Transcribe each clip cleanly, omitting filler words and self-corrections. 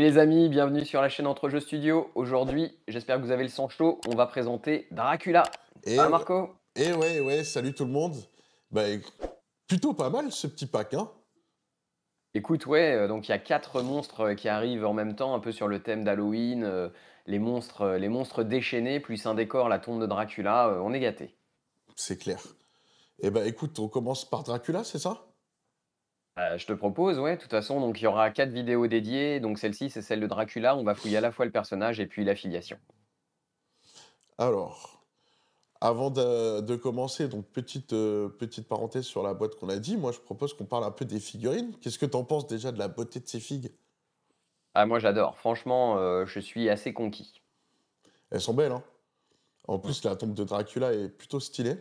Salut les amis, bienvenue sur la chaîne Entre Jeux Studio. Aujourd'hui, j'espère que vous avez le sang chaud, on va présenter Dracula. Ça Et, va ouais, Marco? et ouais, salut tout le monde. Bah, plutôt pas mal ce petit pack, hein. Écoute, ouais, donc il y a 4 monstres, qui arrivent en même temps, un peu sur le thème d'Halloween, les monstres déchaînés, plus un décor, la tombe de Dracula, on est gâtés. C'est clair. Et bah écoute, on commence par Dracula, c'est ça? Je te propose, ouais, de toute façon, donc il y aura 4 vidéos dédiées, donc celle-ci, c'est celle de Dracula, on va fouiller à la fois le personnage et puis l'affiliation. Alors, avant de commencer, donc petite parenthèse sur la boîte qu'on a dit, moi je propose qu'on parle un peu des figurines. Qu'est-ce que t'en penses déjà de la beauté de ces figues? Ah moi j'adore, franchement, je suis assez conquis. Elles sont belles, hein. En Mmh. plus, la tombe de Dracula est plutôt stylée.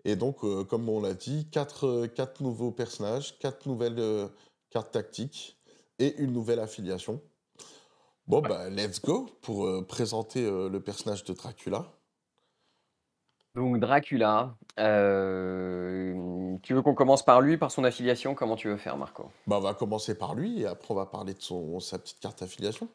Et donc, comme on l'a dit, quatre nouveaux personnages, quatre nouvelles cartes tactiques et une nouvelle affiliation. Bon, bah, let's go pour présenter le personnage de Dracula. Donc Dracula, tu veux qu'on commence par lui, par son affiliation? Comment tu veux faire, Marco? Bah, on va commencer par lui et après on va parler de sa petite carte affiliation.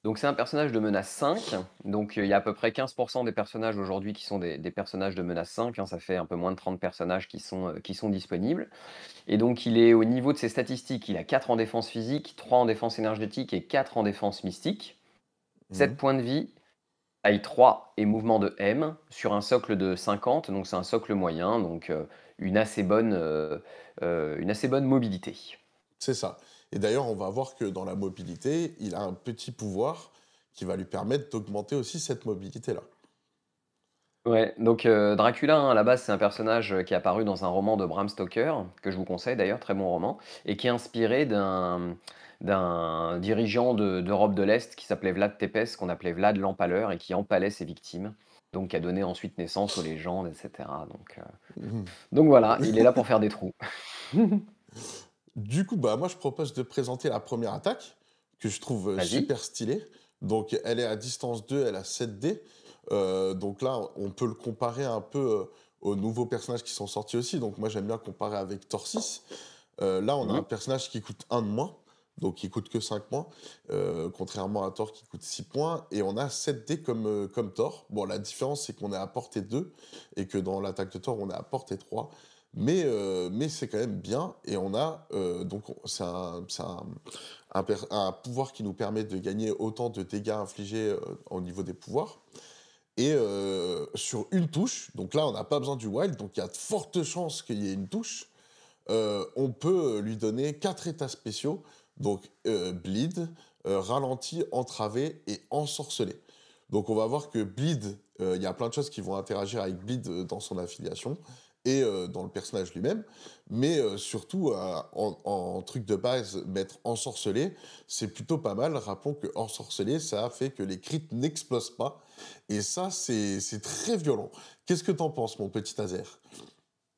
Donc c'est un personnage de menace 5. Donc, il y a à peu près 15 des personnages aujourd'hui qui sont des personnages de menace 5, hein. Ça fait un peu moins de 30 personnages qui sont disponibles et donc il est au niveau de ses statistiques, il a 4 en défense physique, 3 en défense énergétique et 4 en défense mystique. 7 Mhm. points de vie, taille 3 et mouvement de M sur un socle de 50, donc c'est un socle moyen, donc une assez bonne mobilité. C'est ça. Et d'ailleurs, on va voir que dans la mobilité, il a un petit pouvoir qui va lui permettre d'augmenter aussi cette mobilité-là. Ouais, donc Dracula, hein, à la base, c'est un personnage, qui est apparu dans un roman de Bram Stoker, que je vous conseille d'ailleurs, très bon roman, et qui est inspiré d'un dirigeant d'Europe de l'Est qui s'appelait Vlad Tepes, qu'on appelait Vlad l'Empaleur et qui empalait ses victimes, donc qui a donné ensuite naissance aux légendes et cetera, Mhm. donc voilà, il est là pour faire des trous. Du coup, bah, moi, je propose de présenter la première attaque, que je trouve Vas-y. super stylée. Donc, elle est à distance 2, elle a 7 dés. Donc là, on peut le comparer un peu aux nouveaux personnages qui sont sortis aussi. Donc, moi, j'aime bien comparer avec Thor 6. Là, on a un Mmh. personnage qui coûte 1 de moins, donc qui coûte que 5 points, contrairement à Thor qui coûte 6 points. Et on a 7 dés comme Thor. Bon, la différence, c'est qu'on est à portée 2 et que dans l'attaque de Thor, on est à portée 3. Mais c'est quand même bien. Et on a, c'est un pouvoir qui nous permet de gagner autant de dégâts infligés au niveau des pouvoirs. Et sur une touche, donc là, on n'a pas besoin du wild, donc il y a de fortes chances qu'il y ait une touche. On peut lui donner 4 états spéciaux, donc bleed, ralenti, entravé et ensorcelé. Donc on va voir que bleed, il y a plein de choses qui vont interagir avec bleed dans son affiliation et dans le personnage lui-même, mais surtout en truc de base, mettre ensorcelé, c'est plutôt pas mal. Rappelons que ensorcelé, ça fait que les crits n'explosent pas, et ça c'est très violent. Qu'est-ce que t'en penses, mon petit Azer?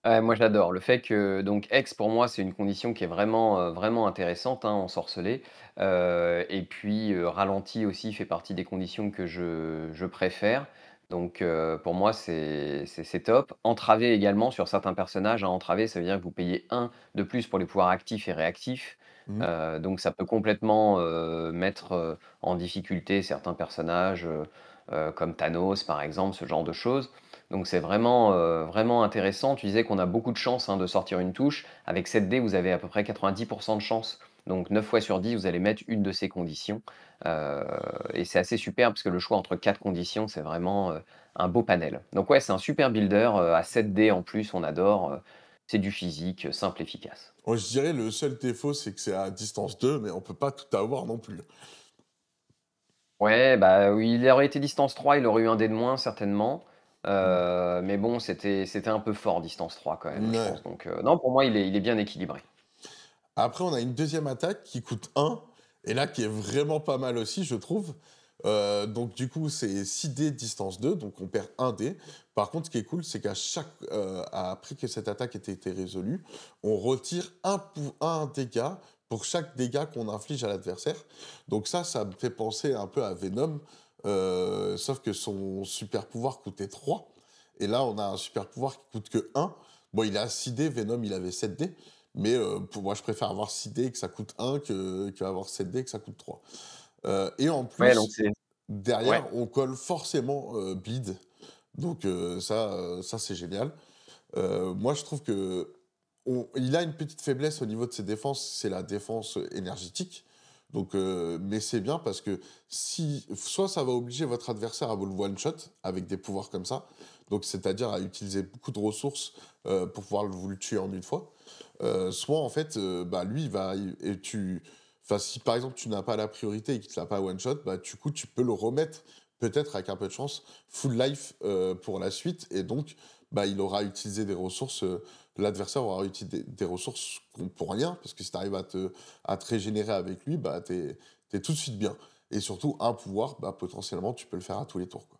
Ouais, moi j'adore. Le fait que donc Hex pour moi c'est une condition qui est vraiment, vraiment intéressante, hein, ensorcelé. Et puis, ralenti aussi fait partie des conditions que je préfère. Donc, pour moi c'est top. Entravé également sur certains personnages, hein. Entravé ça veut dire que vous payez un de plus pour les pouvoirs actifs et réactifs. Mhm. Donc ça peut complètement, mettre, en difficulté certains personnages, comme Thanos par exemple, ce genre de choses. Donc c'est vraiment, vraiment intéressant. Tu disais qu'on a beaucoup de chance, hein, de sortir une touche. Avec 7 dés, vous avez à peu près 90 de chance. Donc 9 fois sur 10, vous allez mettre une de ces conditions. Heu et c'est assez super parce que le choix entre 4 conditions, c'est vraiment, un beau panel. Donc ouais, c'est un super builder, à 7 dés en plus, on adore, c'est du physique, simple, efficace. Moi, je dirais le seul défaut, c'est que c'est à distance 2, mais on peut pas tout avoir non plus. Ouais, bah, oui, il aurait été distance 3, il aurait eu un dé de moins certainement. Mmh. Mais bon, c'était un peu fort distance 3 quand même, je Ouais. pense. Donc, non, pour moi, il est bien équilibré. Après, on a une deuxième attaque qui coûte 1 et là, qui est vraiment pas mal aussi, je trouve. Donc du coup, c'est 6 dés distance 2, donc on perd 1 dé. Par contre, ce qui est cool, c'est qu'à chaque après que cette attaque ait été résolue, on retire un dégât pour chaque dégât qu'on inflige à l'adversaire. Donc ça me fait penser un peu à Venom, sauf que son super pouvoir coûtait 3 et là, on a un super pouvoir qui coûte que 1. Bon, il a 6 dés, Venom, il avait 7 dés, mais pour moi, je préfère avoir 6 dés et que ça coûte 1 que avoir 7 dés et que ça coûte 3. Et en Ouais, donc plus, c'est ouais. derrière, on colle forcément, bleed, donc ça, c'est génial. Moi, je trouve qu'il a une petite faiblesse au niveau de ses défenses, c'est la défense énergétique. Donc, mais c'est bien parce que si, soit ça va obliger votre adversaire à vous le one-shot avec des pouvoirs comme ça, donc c'est-à-dire à utiliser beaucoup de ressources pour pouvoir vous le tuer en une fois. Soit en fait, bah lui, et enfin si par exemple tu n'as pas la priorité et qu'il ne l'a pas one-shot, bah du coup tu peux le remettre peut-être avec un peu de chance full life pour la suite et donc bah, il aura utilisé des ressources, l'adversaire aura utilisé des ressources pour rien, parce que si tu arrives à te régénérer avec lui, bah, tu es tout de suite bien. Et surtout, un pouvoir, bah, potentiellement, tu peux le faire à tous les tours, quoi.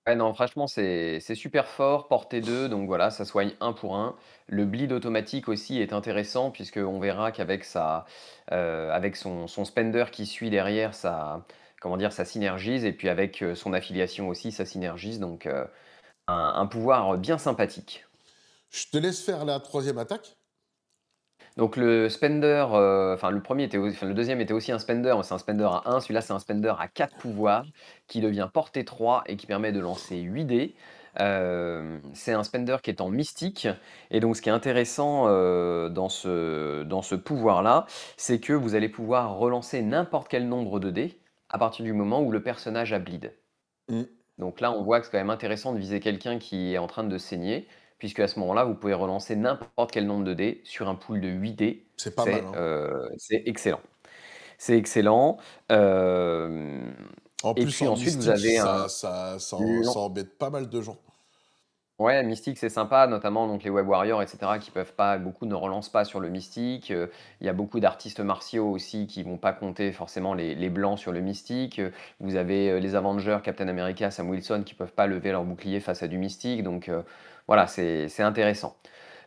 Ouais, non, franchement, c'est super fort, portée 2, donc voilà, ça soigne un pour un. Le bleed automatique aussi est intéressant puisqu'on verra qu'avec avec son spender qui suit derrière, ça comment dire? Ça synergise et puis avec, son affiliation aussi, ça synergise donc un pouvoir bien sympathique. Je te laisse faire la troisième attaque. Donc le spender, enfin le premier était au enfin le deuxième était aussi un spender, mais c'est un spender à 1. Celui-là, c'est un spender à 4 pouvoirs qui devient portée 3 et qui permet de lancer 8 dés. C'est un spender qui est en mystique et donc ce qui est intéressant, dans ce pouvoir-là, c'est que vous allez pouvoir relancer n'importe quel nombre de dés à partir du moment où le personnage a bleed. Mmh, Donc là, on voit que c'est quand même intéressant de viser quelqu'un qui est en train de saigner, puisque à ce moment-là, vous pouvez relancer n'importe quel nombre de dés sur un pool de 8 dés. c'est pas mal, hein. C'est excellent. C'est excellent. Hem En Et plus, puis en ensuite, vous mystique, avez un ça embête pas mal de gens. ouais, mystique, c'est sympa, notamment donc les web warriors et cetera qui peuvent pas beaucoup ne relancent pas sur le mystique, il y a beaucoup d'artistes martiaux aussi qui vont pas compter forcément les blancs sur le mystique, vous avez, les Avengers, Captain America, Sam Wilson qui peuvent pas lever leur bouclier face à du mystique donc voilà, c'est intéressant.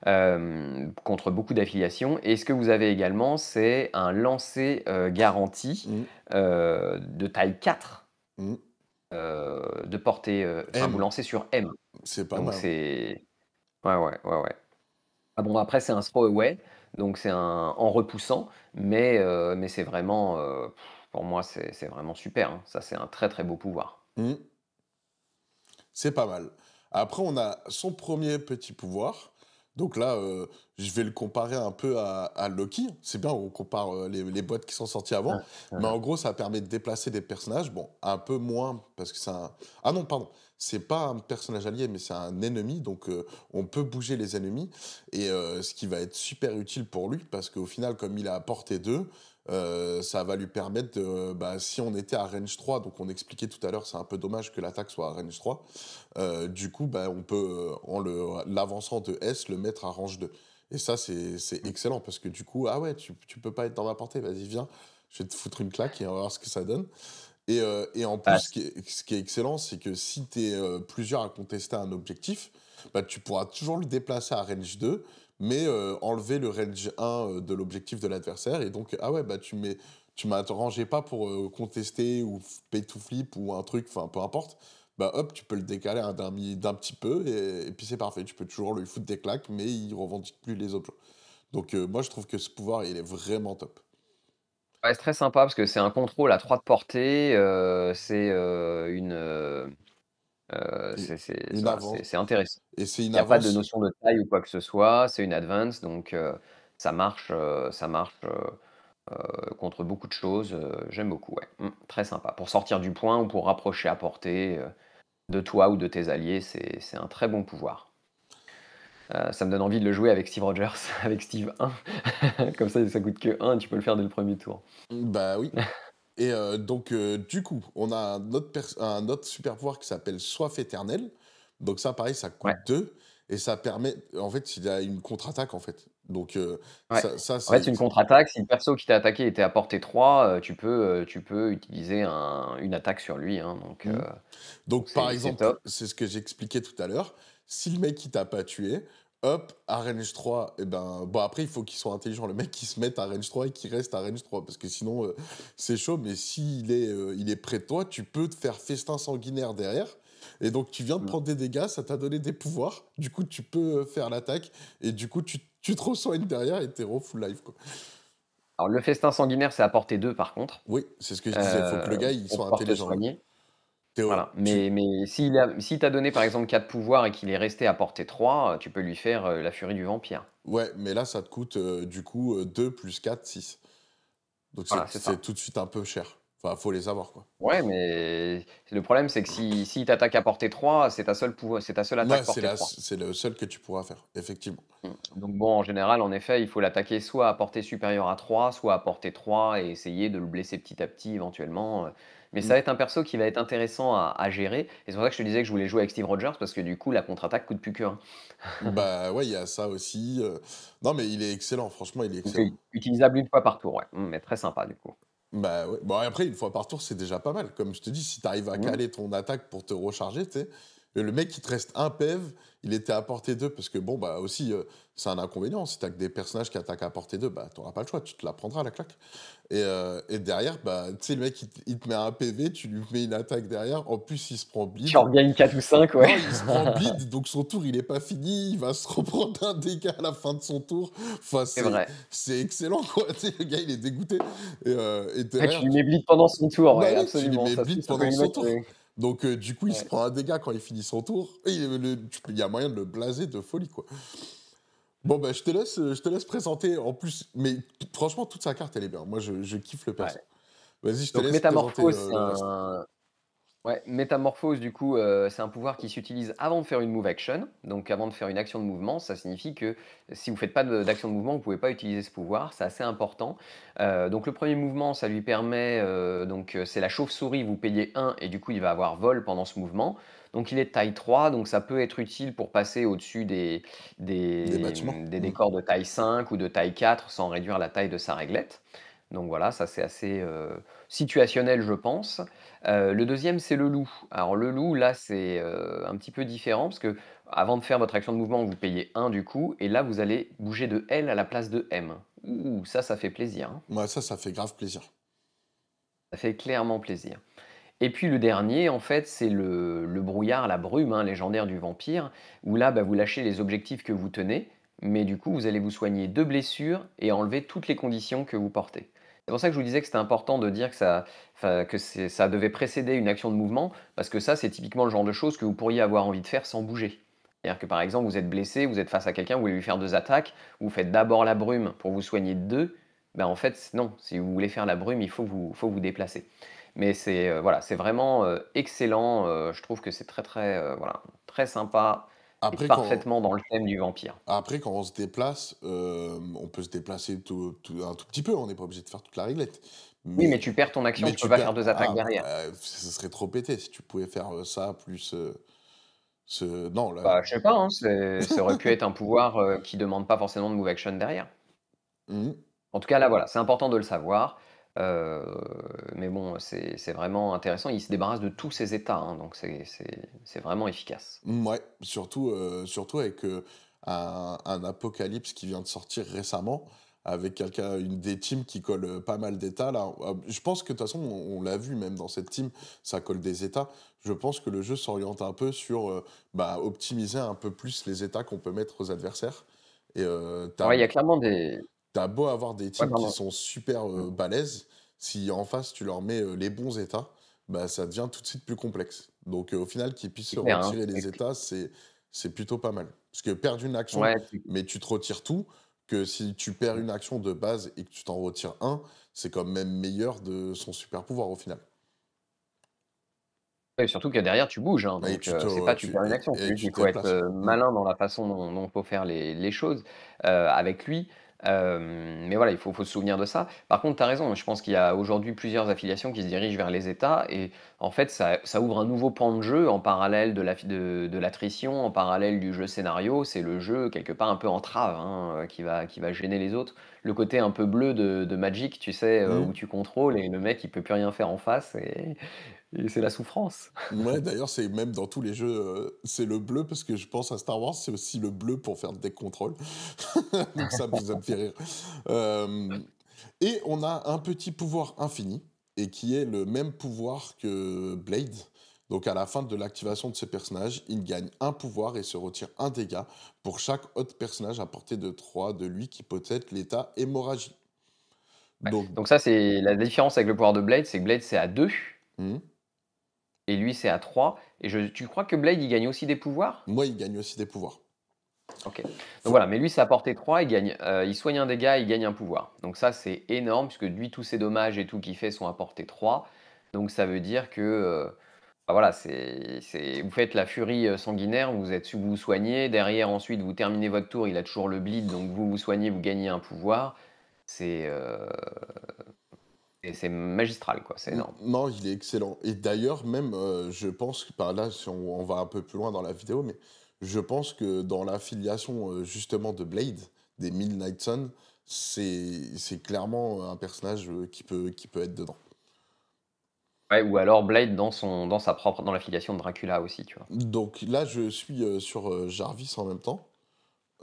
Contre beaucoup d'affiliations et ce que vous avez également, c'est un lancer, garanti, Mmh, de taille 4, mmh. de portée, enfin vous M, lancez sur M, c'est pas donc mal, hein. c'est ouais, ouais, ouais, ouais. Ah bon, après, c'est un throwaway, donc c'est un en repoussant, mais c'est vraiment, pour moi, c'est vraiment super, hein. Ça, c'est un très, très beau pouvoir. Mmh. C'est pas mal. Après, on a son premier petit pouvoir. Donc là, je vais le comparer un peu à Loki. C'est bien, on compare les boîtes qui sont sorties avant. Hein, hein, Mais hein. en gros, ça permet de déplacer des personnages. Bon, un peu moins, parce que c'est un... Ah non, pardon. C'est pas un personnage allié, mais c'est un ennemi. Donc, on peut bouger les ennemis. Et ce qui va être super utile pour lui, parce qu'au final, comme il a à portée 2, ça va lui permettre de... Bah, si on était à range 3, donc on expliquait tout à l'heure, c'est un peu dommage que l'attaque soit à range 3. Du coup, bah, on peut, l'avançant de S, le mettre à range 2. Et ça, c'est Mmh. excellent parce que du coup, ah ouais, tu peux pas être dans ma portée, vas-y, viens, je vais te foutre une claque et on va voir ce que ça donne. Et en plus, Bah, ce qui est excellent, c'est que si tu es plusieurs à contester un objectif, bah, tu pourras toujours le déplacer à range 2, mais enlever le range 1 de l'objectif de l'adversaire. Et donc, ah ouais, bah, tu m'as rangé pas pour contester ou pay to flip ou un truc, enfin peu importe. Bah hop, tu peux le décaler d'un petit peu et puis c'est parfait. Tu peux toujours lui foutre des claques, mais il revendique plus les objets. Donc moi, je trouve que ce pouvoir, il est vraiment top. ouais, c'est très sympa parce que c'est un contrôle à 3 de portée, c'est, Et c'est une voilà, avance, c'est intéressant. et c'est une Il y a pas de avance. notion de taille ou quoi que ce soit, c'est une advance donc ça marche, contre beaucoup de choses, j'aime beaucoup, ouais. Très sympa. Pour sortir du point ou pour rapprocher à portée, de toi ou de tes alliés, c'est un très bon pouvoir. Ça me donne envie de le jouer avec Steve Rogers, avec Steve 1. Comme ça coûte que 1 et tu peux le faire dès le premier tour. Bah oui. Et donc du coup, on a un autre super pouvoir qui s'appelle Soif éternelle. Donc ça, pareil, ça Ouais, coûte 2 et ça permet en fait, il a une contre-attaque, en fait. Donc ouais. ça, En fait, c'est une contre-attaque. Si le perso qui t'a attaqué était à portée 3, tu peux utiliser une attaque sur lui, hein, mmh. donc Donc par c'est exemple, top. c'est ce que j'expliquais tout à l'heure, si le mec il t'a pas tué, hop, à range 3 et ben, bon après il faut qu'il soit intelligent, le mec qui se mette à range 3 et qui reste à range 3 parce que sinon, c'est chaud, mais il est près de toi, tu peux te faire festin sanguinaire derrière et donc tu viens de Mmh. prendre des dégâts, ça t'a donné des pouvoirs, du coup tu peux, faire l'attaque et du coup tu te re-soignes derrière et tu es full life, quoi. Alors le festin sanguinaire, c'est à portée 2 par contre, Oui, c'est ce que je disais, faut heu, que le gars il pour soit pouvoir te intelligent, ouais. soigner. Tu Voilà, tu mais s'il t'a donné par exemple 4 pouvoirs et qu'il est resté à portée 3, tu peux lui faire, la furie du vampire. ouais, mais là ça te coûte, du coup, 2 plus 4, 6. Donc Voilà, c'est c'est ça. tout de suite un peu cher. Enfin, faut les avoir, quoi. Ouais, mais le problème, c'est que s'il t'attaque à portée 3, c'est ta seule Mouais, attaque portée 3. c'est le seul que tu pourras faire, effectivement. Donc bon, en général, en effet, il faut l'attaquer soit à portée supérieure à 3, soit à portée 3 et essayer de le blesser petit à petit éventuellement. Mais ça Mmh. va être un perso qui va être intéressant à gérer et c'est pour ça que je te disais que je voulais jouer avec Steve Rogers parce que du coup, la contre-attaque coûte plus que 1. Bah, ouais, il y a ça aussi, non, mais il est excellent, franchement, il est Donc excellent. utilisable une fois par tour, ouais. Mais très sympa du coup. Bah, ouais. Bon, après, une fois par tour, c'est déjà pas mal. Comme je te dis, si tu arrives à Mmh. caler ton attaque pour te recharger, tu sais? Et le mec, il te reste un PEV, il était à portée 2 parce que bon, bah, aussi, c'est un inconvénient. Si tu que des personnages qui attaquent à portée 2, bah, tu pas le choix, tu te la prendras la claque. Et derrière, bah, tu sais, le mec, il te met un PV, tu lui mets une attaque derrière. En plus, il se prend Tu bleed. en regagnes 4 ou 5, ouais. Non, il se prend bleed, donc son tour, il est pas fini. Il va se reprendre un dégât à la fin de son tour. Enfin, C'est vrai. c'est excellent, quoi. Tu sais, le gars, il est dégoûté. Et Ouais, tu derrière, lui mets bleed pendant son tour, bah ouais, oui, tu lui absolument. mets Ça, bleed ça peut pendant lui son mettre, tour. Donc, du coup, il se ouais. prend un dégât quand il finit son tour. Et il y a moyen de le blaser de folie, quoi. Bon, bah, je te laisse présenter. En plus, mais franchement, toute sa carte, elle est bien. Moi, je kiffe le Ouais. perso. Vas-y, je te Donc laisse présenter métamorphose, c'est le reste. un ouais, métamorphose du coup, c'est un pouvoir qui s'utilise avant de faire une move action. Donc avant de faire une action de mouvement, ça signifie que si vous faites pas d'action de mouvement, vous pouvez pas utiliser ce pouvoir, c'est assez important. Donc le premier mouvement, ça lui permet, c'est la chauve-souris, vous payez 1 et du coup il va avoir vol pendant ce mouvement. Donc il est de taille 3, donc ça peut être utile pour passer au-dessus Des bâtiments. des Mmh. décors de taille 5 ou de taille 4 sans réduire la taille de sa réglette. Donc voilà, ça c'est assez, situationnel je pense. Le deuxième, c'est le loup. Alors le loup, là, c'est, un petit peu différent parce que avant de faire votre action de mouvement, vous payez 1 du coup et là, vous allez bouger de L à la place de M. Ouh, ça fait plaisir, hein. Ouais, ça fait grave plaisir. Ça fait clairement plaisir. Et puis le dernier, en fait, c'est le brouillard, la brume, hein, légendaire du vampire, où là, bah, vous lâchez les objectifs que vous tenez, mais du coup, vous allez vous soigner de blessures et enlever toutes les conditions que vous portez. C'est pour ça que je vous disais que c'était important de dire que ça devait précéder une action de mouvement, parce que ça, c'est typiquement le genre de choses que vous pourriez avoir envie de faire sans bouger. C'est-à-dire que par exemple, vous êtes blessé, vous êtes face à quelqu'un, vous voulez lui faire 2 attaques, vous faites d'abord la brume pour vous soigner de 2, ben en fait, non, si vous voulez faire la brume, il faut vous déplacer. Mais c'est, voilà, c'est vraiment, excellent, je trouve que c'est très, très, voilà, très sympa et Après quand parfaitement dans le thème du vampire. Après, quand on se déplace, on peut se déplacer un tout petit peu, on n'est pas obligé de faire toute la réglette. Oui, mais Mais tu perds ton action, mais tu peux tu pas faire perds 2 attaques ah derrière. bah, ce serait trop pété si tu pouvais faire, ça plus, ce non là Bah, je sais pas, hein, ça aurait pu être un pouvoir, qui demande pas forcément de move action derrière. mmh mh. En tout cas, là, voilà, c'est important de le savoir, heu, mais bon, c'est vraiment intéressant. Il se débarrasse de tous ses états, hein, donc c'est vraiment efficace. Mouais, surtout avec, un Apocalypse qui vient de sortir récemment, avec une des teams qui colle, pas mal d'états là. Je pense que de toute façon, on l'a vu même dans cette team, ça colle des états. Je pense que le jeu s'oriente un peu sur, bah, optimiser un peu plus les états qu'on peut mettre aux adversaires et Ouais, il y a clairement des tu beau avoir des ouais, teams qui pardon. sont super, Mmh. balèzes, si en face tu leur mets, les bons états, bah, ça devient tout de suite plus complexe. Donc au final, qu'ils puissent C'est se clair, hein, retirer les états, c'est plutôt pas mal. Parce que perdre une action, ouais, c'est mais tu te retires tout, que si tu perds une action de base et que tu t'en retires un, c'est quand même meilleur de son super pouvoir au final. ouais, surtout que derrière tu bouges, hein, Et donc c'est pas tu perds une action, c'est et juste tu qu'il te faut être, déplaces. Mmh. malin dans la façon dont faut faire les choses, avec lui, mais voilà, faut se souvenir de ça. Par contre, tu as raison, je pense qu'il y a aujourd'hui plusieurs affiliations qui se dirigent vers les États et en fait ça ouvre un nouveau pan de jeu en parallèle de l'attrition, en parallèle du jeu scénario. C'est le jeu quelque part un peu entrave, hein, qui va gêner les autres. le côté un peu bleu de Magic, tu sais, Mmh. où tu contrôles et le mec, il peut plus rien faire en face et c'est la souffrance. Ouais, d'ailleurs, c'est même dans tous les jeux, c'est le bleu parce que je pense à Star Wars, c'est aussi le bleu pour faire des contrôles. Donc ça me fait rire. Hem et on a un petit pouvoir infini et qui est le même pouvoir que Blade. Donc à la fin de l'activation de ce personnage, il gagne un pouvoir et se retire un dégât pour chaque autre personnage à portée de 3 de lui qui possède l'état hémorragie. Ouais, Donc donc ça, c'est la différence avec le pouvoir de Blade, c'est que Blade, c'est à 2 mmh, et lui, c'est à 3. Et tu crois que Blade, il gagne aussi des pouvoirs? moi, il gagne aussi des pouvoirs. OK. Donc Faut voilà, mais lui, c'est à portée 3, il soigne un dégât, il gagne un pouvoir. Donc ça, c'est énorme puisque lui, tous ses dommages et tout qu'il fait sont à portée 3. Donc ça veut dire que, bah, voilà, vous faites la furie, sanguinaire, vous vous soignez, derrière ensuite vous terminez votre tour, il a toujours le bleed, donc vous vous soignez, vous gagnez un pouvoir. C'est, c'est magistral quoi, c'est énorme. non, il est excellent et d'ailleurs même, je pense que par là, si on va un peu plus loin dans la vidéo, mais je pense que dans l'affiliation, justement de Blade, des Midnight Suns, c'est clairement un personnage, qui peut être dedans. Ouais, ou alors Blade dans la filiation de Dracula aussi, tu vois? Donc là, je suis, sur, Jarvis en même temps,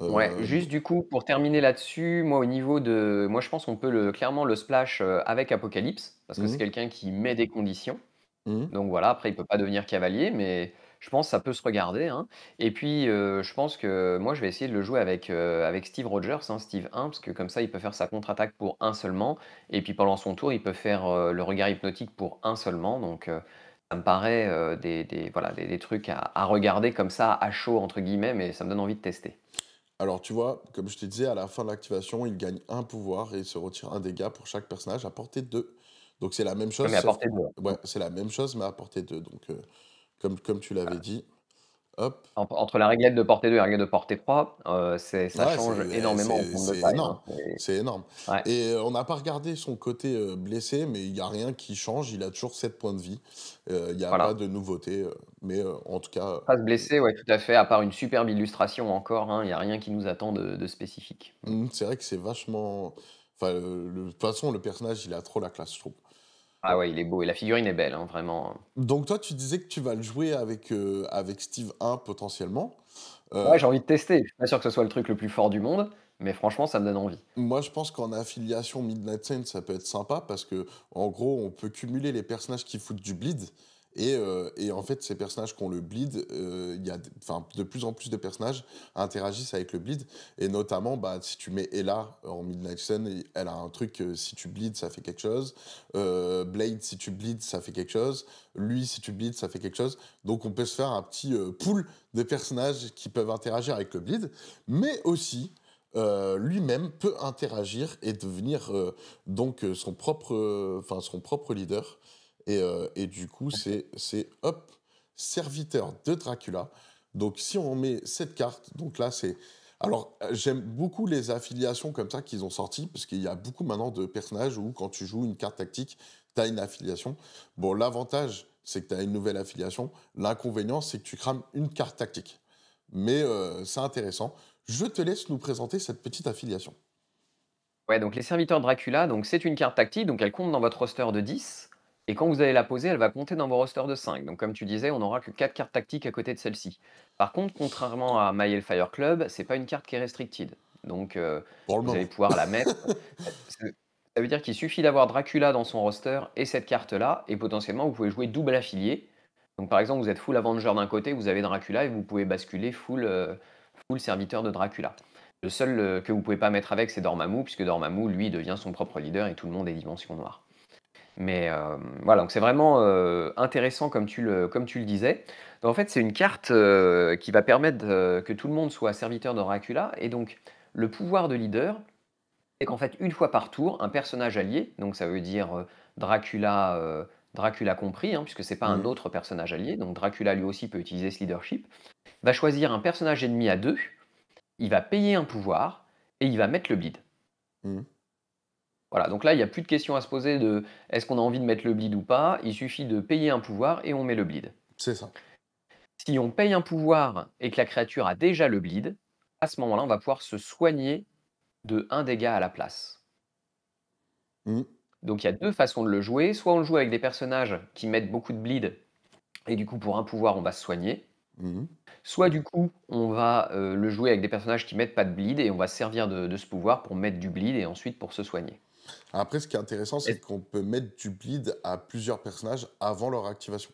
Ouais, d juste du coup, pour terminer là-dessus, moi je pense qu'on peut clairement le splash, avec Apocalypse, parce que c'est mmh quelqu'un qui met des conditions. mh. Donc voilà, après il peut pas devenir cavalier, mais je pense que ça peut se regarder, hein. Et puis, je pense que moi je vais essayer de le jouer avec Steve Rogers, hein, Steve 1, parce que comme ça il peut faire sa contre-attaque pour un seulement et puis pendant son tour, il peut faire, le regard hypnotique pour un seulement. Donc, ça me paraît, des trucs à regarder comme ça «à chaud» entre guillemets, mais ça me donne envie de tester. Alors tu vois, comme je te disais, à la fin de l'activation, il gagne un pouvoir et il se retire un dégât pour chaque personnage à portée 2. Donc c'est la même Ouais, chose mais à sauf portée de doigt. ouais, c'est la même chose mais à portée 2. Donc comme tu l'avais dit, hop. Entre la réglette de portée 2 et la réglette de portée 3, ça Ouais, change énormément en termes de c'est taille, énorme, hein. C'est c'est énorme ouais, et on n'a pas regardé son côté, blessé, mais il y a rien qui change, il a toujours 7 points de vie, il y a pas voilà. de nouveauté, mais en tout cas, Pas se blesser, ouais, tout à fait, à part une superbe illustration encore, hein, il y a rien qui nous attend de spécifique. Mmh. c'est vrai que c'est vachement enfin, de toute façon, le personnage, il a trop la classe, je trouve. Ah ouais, il est beau et la figurine est belle, hein, vraiment. Donc toi, tu disais que tu vas le jouer avec, avec Steve 1 potentiellement, Ouais, heu, j'ai envie de tester. Je suis pas sûr que ce soit le truc le plus fort du monde, mais franchement, ça me donne envie. moi, je pense qu'en affiliation Midnight Saint, ça peut être sympa parce que en gros, on peut cumuler les personnages qui foutent du bleed et en fait, ces personnages qui ont le bleed, il y a d enfin, de plus en plus de personnages interagissent avec le bleed et notamment, bah, si tu mets Ella en Midnight Sun, elle a un truc, si tu bleed, ça fait quelque chose. Blade, si tu bleed, ça fait quelque chose. Lui, si tu bleed, ça fait quelque chose. Donc on peut se faire un petit, pool de personnages qui peuvent interagir avec le bleed, mais aussi lui-même peut interagir et devenir, son propre leader et du coup, c'est hop, serviteur de Dracula. Donc si on met cette carte, donc là, c'est alors, j'aime beaucoup les affiliations comme ça qu'ils ont sorties, parce qu'il y a beaucoup maintenant de personnages où quand tu joues une carte tactique, tu as une affiliation. Bon, l'avantage, c'est que tu as une nouvelle affiliation. L'inconvénient, c'est que tu crames une carte tactique. Mais c'est intéressant. Je te laisse nous présenter cette petite affiliation. Ouais, donc les serviteurs Dracula, donc c'est une carte tactique, donc elle compte dans votre roster de 10 et quand vous allez la poser, elle va compter dans vos rosters de 5. Donc comme tu disais, on n'aura que 4 cartes tactiques à côté de celle-ci. Par contre, contrairement à My Hellfire Club, c'est pas une carte qui est restricted. Donc Pour le vous allez moment. pouvoir la mettre. Ça veut dire qu'il suffit d'avoir Dracula dans son roster et cette carte-là, et potentiellement vous pouvez jouer double affilié. Donc par exemple, vous êtes full Avenger d'un côté, vous avez Dracula et vous pouvez basculer full serviteur de Dracula. Le seul, que vous pouvez pas mettre avec, c'est Dormammu, puisque Dormammu, lui, devient son propre leader et tout le monde est Dimension Noire. Mais, voilà, donc c'est vraiment, intéressant comme tu le disais. Donc en fait, c'est une carte, qui va permettre, que tout le monde soit serviteur de Dracula et donc le pouvoir de leader, c'est qu'en fait, une fois par tour, un personnage allié, donc ça veut dire, Dracula compris, hein, puisque c'est pas un Mmh. autre personnage allié, donc Dracula lui aussi peut utiliser ce leadership, va choisir un personnage ennemi à 2. Il va payer un pouvoir et il va mettre le bleed. Mmh. Voilà, donc là, il y a plus de questions à se poser de est-ce qu'on a envie de mettre le bleed ou pas? Il suffit de payer un pouvoir et on met le bleed. C'est ça. Si on paye un pouvoir et que la créature a déjà le bleed, à ce moment-là, on va pouvoir se soigner de 1 dégât à la place. Mmh. Donc il y a 2 façons de le jouer, soit on le joue avec des personnages qui mettent beaucoup de bleed et du coup pour un pouvoir on va se soigner, Mmh. soit du coup on va, le jouer avec des personnages qui mettent pas de bleed et on va se servir de ce pouvoir pour mettre du bleed et ensuite pour se soigner. Après, ce qui est intéressant, c'est Est qu'on peut mettre du bleed à plusieurs personnages avant leur activation.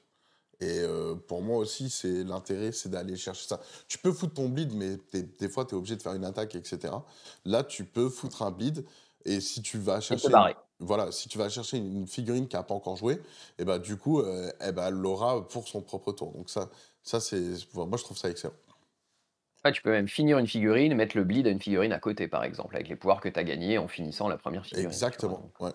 Et pour moi aussi, c'est l'intérêt, c'est d'aller chercher ça. Tu peux foutre ton bleed, mais des fois, tu es obligé de faire une attaque, et cetera. Là, tu peux foutre un bleed et si tu vas et te chercher barrer. voilà, si tu vas chercher une figurine qui a pas encore joué et bah, du coup, et bah, elle l'aura pour son propre tour. Donc ça c'est moi, je trouve ça excellent. Ouais, tu peux même finir une figurine, mettre le bleed à une figurine à côté par exemple, avec les pouvoirs que tu as gagnés en finissant la première figurine, tu vois? Exactement, ouais.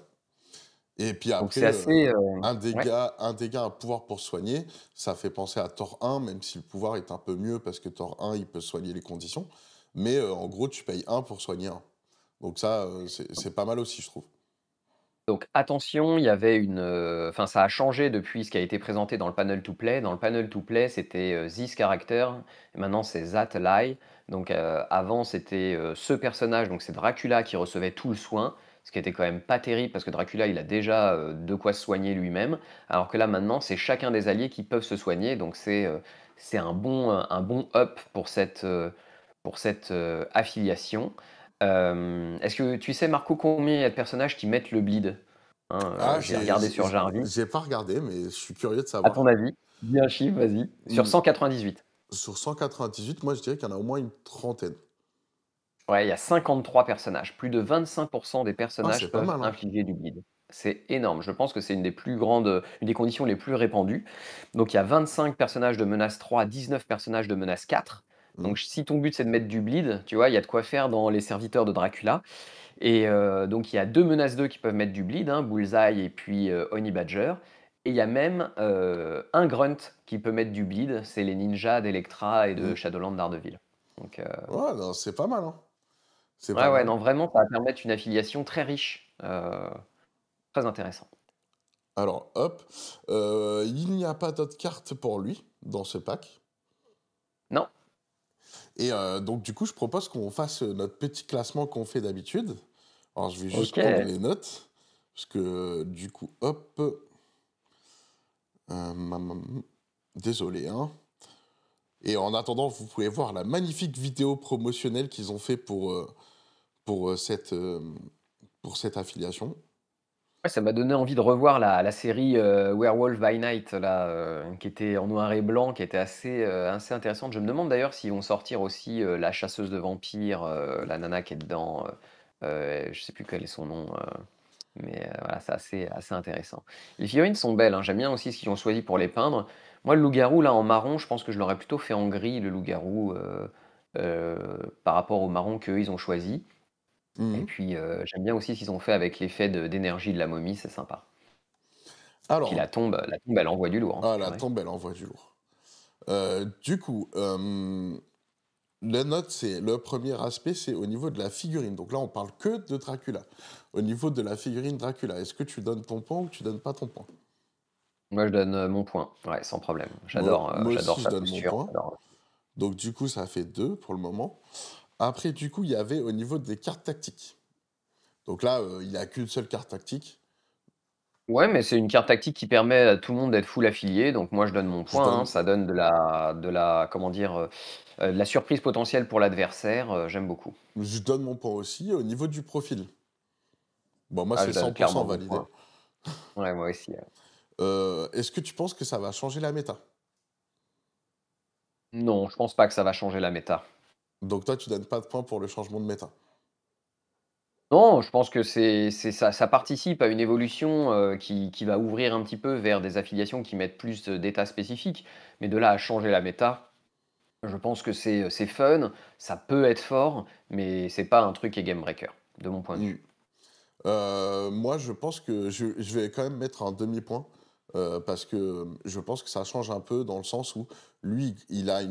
Et puis Donc après, c'est assez, ouais. un dégât, un pouvoir pour soigner, ça fait penser à Thor 1, même si le pouvoir est un peu mieux parce que Thor 1, il peut soigner les conditions. Mais en gros, tu payes un pour soigner un. Donc ça, c'est pas mal aussi, je trouve. Donc attention, il y avait enfin ça a changé depuis ce qui a été présenté dans le panel to play. Dans le panel to play, c'était, this character et maintenant c'est that lie. Donc, avant c'était, ce personnage, donc c'est Dracula qui recevait tout le soin, ce qui était quand même pas terrible parce que Dracula, il a déjà, de quoi se soigner lui-même. Alors que là maintenant, c'est chacun des alliés qui peuvent se soigner, donc c'est un bon up pour cette, affiliation. Est-ce que tu sais Marco combien il y a de personnages qui mettent le bleed? Hein, Ah, j'ai regardé sur Jarvis. j'ai pas regardé, mais je suis curieux de À ton savoir. avis? Dis un chiffre, vas-y. Sur Mmh, 198. sur 198, moi, je dirais qu'il y en a au moins une trentaine. Ouais, il y a 53 personnages. Plus de 25 des Ah, c'est personnages pas peuvent mal, hein? infliger du bleed. C'est énorme. Je pense que c'est une des plus grandes, une des conditions les plus répandues. Donc il y a 25 personnages de menace 3, 19 personnages de menace 4. Mmh, Donc si ton but c'est de mettre du bleed, tu vois, il y a de quoi faire dans les serviteurs de Dracula. Et donc il y a 2 menaces 2 qui peuvent mettre du bleed, hein, Bullseye et puis, Honey Badger. Et il y a même, un grunt qui peut mettre du bleed, c'est les ninjas d'Electra et de mmh. Shadowland Daredevil. Donc, Ouais, non, c'est pas mal, hein? C'est ouais, pas ouais, mal. non, vraiment, ça va permettre une affiliation très riche, très intéressant. Alors, hop, il n'y a pas d'autres cartes pour lui dans ce pack. Non? Et donc du coup, je propose qu'on fasse, notre petit classement qu'on fait d'habitude. Alors je vais juste prendre OK. les notes, parce que du coup, hop, mam mam désolé, hein. Et en attendant, vous pouvez voir la magnifique vidéo promotionnelle qu'ils ont fait pour, pour cette affiliation. Ouais, ça m'a donné envie de revoir la série, Werewolf by Night là, qui était en noir et blanc, qui était assez intéressante. Je me demande d'ailleurs s'ils vont sortir aussi, La chasseuse de vampires, la nana qui est dedans, je sais plus quel est son nom, mais voilà, c'est assez intéressant. Les figurines sont belles, hein, j'aime bien aussi ce qu'ils ont choisi pour les peindre. Moi, le loup-garou là en marron, je pense que je l'aurais plutôt fait en gris, le loup-garou, par rapport au marron qu'eux ils ont choisi. Et Mmh. puis, j'aime bien aussi ce qu'ils ont fait avec l'effet d'énergie de la momie, c'est sympa. Puis Alors, la tombe, elle envoie du lourd, hein, ah la purée. tombe, elle envoie du lourd. Du coup, les notes, c'est le premier aspect, c'est au niveau de la figurine. Donc là, on parle que de Dracula. Au niveau de la figurine Dracula, est-ce que tu donnes ton point ou tu donnes pas ton point? Moi, je donne, mon point, ouais, sans problème. Moi J'adore aussi, je sa donne mon posture, point. j'adore Donc du coup, ça fait 2 pour le moment. Après, du coup, il y avait au niveau des cartes tactiques. Donc là, il y a qu'une seule carte tactique. ouais, mais c'est une carte tactique qui permet à tout le monde d'être full affilié, donc moi, je donne mon Je point, hein. donne Ça donne de la comment dire? De la surprise potentielle pour l'adversaire, j'aime beaucoup. je donne mon point aussi. Au niveau du profil, bon, moi, Ah, c'est je donne 100 clairement mon point. validé. Ouais, moi aussi, Est-ce que tu penses que ça va changer la méta? non, je pense pas que ça va changer la méta. Donc toi, tu donnes pas de points pour le changement de méta? Non, je pense que c'est ça participe à une évolution, qui va ouvrir un petit peu vers des affiliations qui mettent plus, d'états spécifiques. Mais de là à changer la méta, je pense que c'est fun, ça peut être fort, mais c'est pas un truc qui est game breaker, de mon point de Mmh. vue. Moi, je pense que je vais quand même mettre un demi-point, parce que, je pense que ça change un peu dans le sens où lui, il a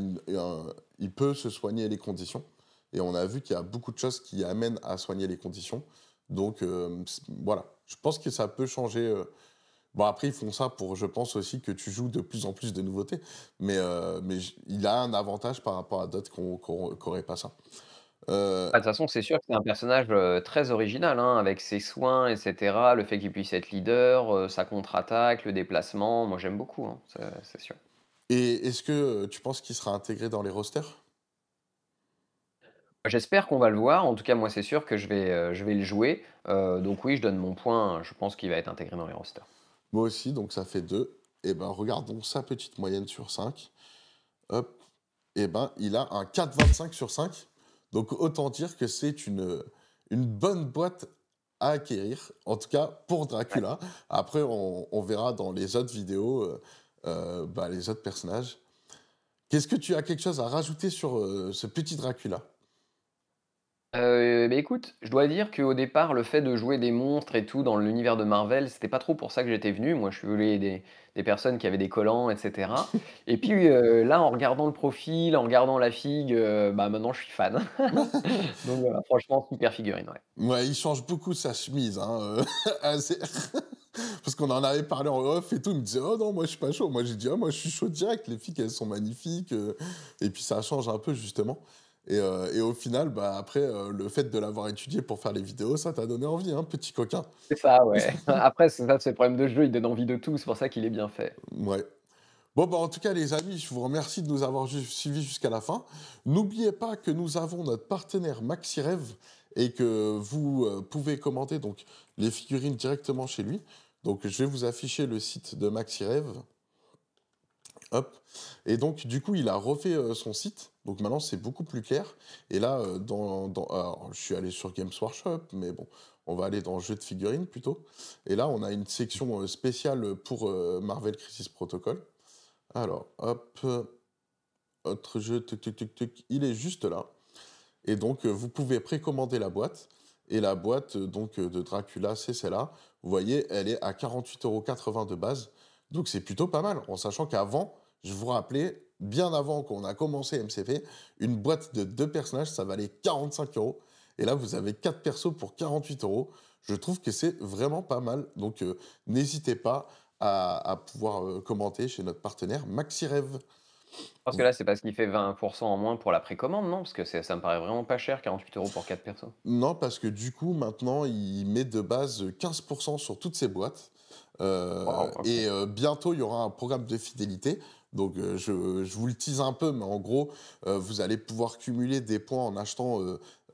il peut se soigner les conditions et on a vu qu'il y a beaucoup de choses qui amènent à soigner les conditions. Donc, voilà, je pense que ça peut changer, bon après ils font ça pour je pense aussi que tu joues de plus en plus de nouveautés, mais il a un avantage par rapport à d'autres qui auraient pas ça. Bah, de toute façon, c'est sûr que c'est un personnage, très original, hein, avec ses soins et cetera, le fait qu'il puisse être leader, sa contre-attaque, le déplacement, moi j'aime beaucoup, hein, c'est sûr. Et est-ce que, tu penses qu'il sera intégré dans les rosters? J'espère qu'on va le voir, en tout cas moi c'est sûr que je vais le jouer, donc oui, je donne mon point, je pense qu'il va être intégré dans les rosters. Moi aussi, donc ça fait 2. Et ben, regardons sa petite moyenne sur 5. Hop, et ben, il a un 4,25/5. Donc autant dire que c'est une bonne boîte à acquérir, en tout cas pour Ouais. Dracula. Après, on verra dans les autres vidéos, bah, les autres personnages. Qu'est-ce que tu as quelque chose à rajouter sur, ce petit Dracula? Beh, écoute, je dois dire qu'au départ, le fait de jouer des monstres et tout dans l'univers de Marvel, c'était pas trop pour ça que j'étais venu. Moi, je voulais des personnes qui avaient des collants et cetera et puis, là, en regardant le profil, en regardant la figue, bah, maintenant je suis fan. Donc voilà, franchement, super figurine, ouais. Ouais, il change beaucoup sa chemise, hein, assez parce qu'on en avait parlé en off et tout, il me disait: «Oh non, moi je suis pas chaud». Moi j'ai dit: «Ah moi je suis chaud direct, les filles elles sont magnifiques», et puis ça change un peu justement et au final, bah, après, le fait de l'avoir étudié pour faire les vidéos, ça t'a donné envie, hein, petit coquin? C'est ça, ouais. Après, c'est ça, c'est le problème de ce jeu, il donne envie de tout, c'est pour ça qu'il est bien fait. Ouais. Bon, bah, en tout cas, les amis, je vous remercie de nous avoir suivis jusqu'à la fin. N'oubliez pas que nous avons notre partenaire MaxiRev et que vous pouvez commander donc, les figurines directement chez lui. Donc, je vais vous afficher le site de MaxiRev. Hop. Et donc, du coup, il a refait son site. Donc, maintenant, c'est beaucoup plus clair. Et là, alors, je suis allé sur Games Workshop, mais bon, on va aller dans jeux de figurines plutôt. Et là, on a une section spéciale pour Marvel Crisis Protocol. Alors, hop, autre jeu, tuc, tuc, tuc, tuc, il est juste là. Et donc, vous pouvez précommander la boîte. Et la boîte donc de Dracula, c'est celle-là. Vous voyez, elle est à 48,80 € de base. Donc, c'est plutôt pas mal. En sachant qu'avant, je vous rappelais, bien avant qu'on a commencé MCP, une boîte de 2 personnages, ça valait 45 €. Et là, vous avez 4 persos pour 48 €. Je trouve que c'est vraiment pas mal. Donc, n'hésitez pas à pouvoir commenter chez notre partenaire MaxiRev. Parce que là, c'est parce qu'il fait 20 en moins pour la précommande, non? Parce que c'est ça me paraît vraiment pas cher, 48 € pour 4 persos. Non, parce que du coup, maintenant, il met de base 15 sur toutes ses boîtes. Waouh, OK. Bientôt, il y aura un programme de fidélité. Donc, je vous le tease un peu, mais en gros, vous allez pouvoir cumuler des points en achetant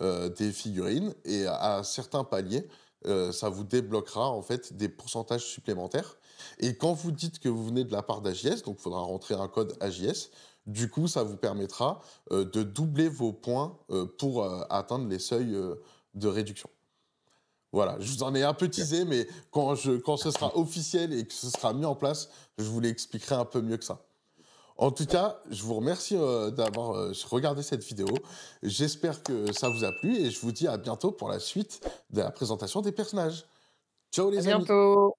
des figurines. Et à certains paliers, ça vous débloquera en fait des pourcentages supplémentaires. Et quand vous dites que vous venez de la part d'AJS, donc il faudra rentrer un code AJS, du coup, ça vous permettra de doubler vos points pour atteindre les seuils de réduction. Voilà, je vous en ai un peu OK. teasé, mais quand ce sera officiel et que ce sera mis en place, je vous l'expliquerai un peu mieux que ça. En tout cas, je vous remercie d'avoir regardé cette vidéo. J'espère que ça vous a plu et je vous dis à bientôt pour la suite de la présentation des personnages. Ciao À les amis. bientôt!